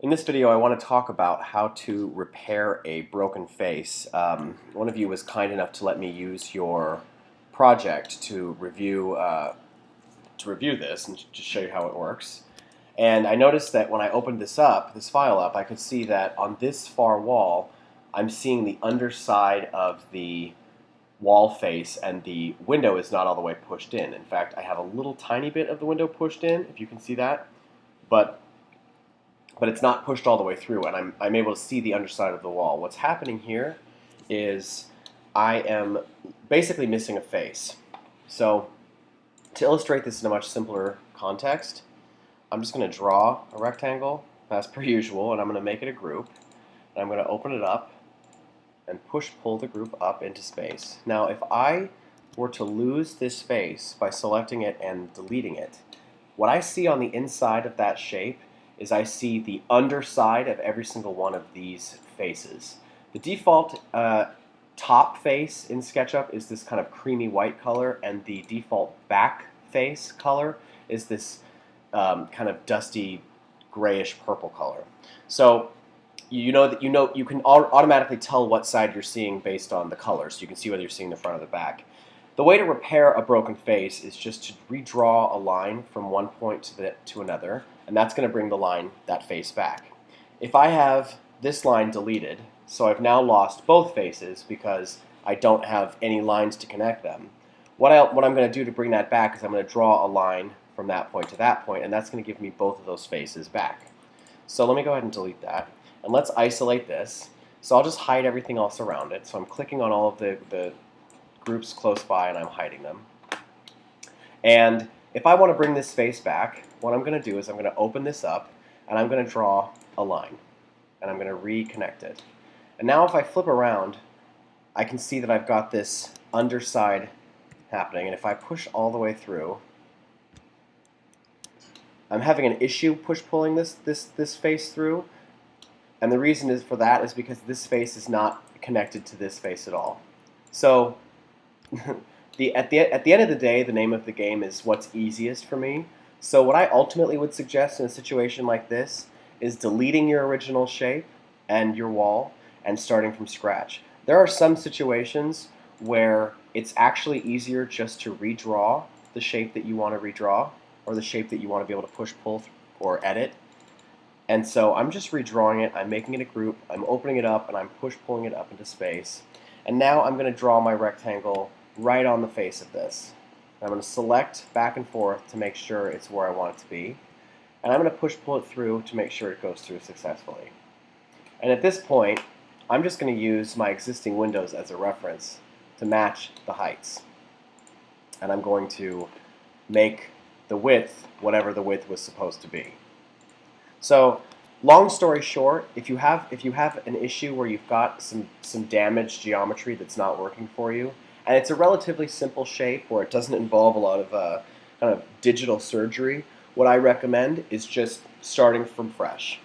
In this video, I want to talk about how to repair a broken face. One of you was kind enough to let me use your project to review this and just show you how it works. And I noticed that when I opened this file up, I could see that on this far wall, I'm seeing the underside of the wall face, and the window is not all the way pushed in. In fact, I have a little tiny bit of the window pushed in, if you can see that, but it's not pushed all the way through, and I'm able to see the underside of the wall. What's happening here is I am basically missing a face. So to illustrate this in a much simpler context, I'm just going to draw a rectangle as per usual, and I'm going to make it a group, and I'm going to open it up and pull the group up into space. Now if I were to lose this face by selecting it and deleting it, what I see on the inside of that shape is I see the underside of every single one of these faces. The default top face in SketchUp is this kind of creamy white color, and the default back face color is this kind of dusty grayish purple color. So you can automatically tell what side you're seeing based on the colors. You can see whether you're seeing the front or the back. The way to repair a broken face is just to redraw a line from one point to another, and that's going to bring that face back. If I have this line deleted, so I've now lost both faces because I don't have any lines to connect them, what I'm going to do to bring that back is I'm going to draw a line from that point to that point, and that's going to give me both of those faces back. So let me go ahead and delete that, and let's isolate this. So I'll just hide everything else around it. So I'm clicking on all of the groups close by, and I'm hiding them. And if I want to bring this face back, what I'm going to do is I'm going to open this up, and I'm going to draw a line, and I'm going to reconnect it. And now if I flip around, I can see that I've got this underside happening, and if I push all the way through, I'm having an issue push-pulling this face through, and the reason for that is because this face is not connected to this face at all. So at the end of the day, the name of the game is what's easiest for me. So what I ultimately would suggest in a situation like this is deleting your original shape and your wall and starting from scratch. There are some situations where it's actually easier just to redraw the shape that you want to redraw, or the shape that you want to be able to push, pull, or edit. And so I'm just redrawing it, I'm making it a group, I'm opening it up, and I'm push-pulling it up into space. And now I'm going to draw my rectangle right on the face of this. I'm going to select back and forth to make sure it's where I want it to be. And I'm going to push-pull it through to make sure it goes through successfully. And at this point, I'm just going to use my existing windows as a reference to match the heights. And I'm going to make the width whatever the width was supposed to be. So, long story short, if you have an issue where you've got some damaged geometry that's not working for you, and it's a relatively simple shape where it doesn't involve a lot of kind of digital surgery, what I recommend is just starting from fresh.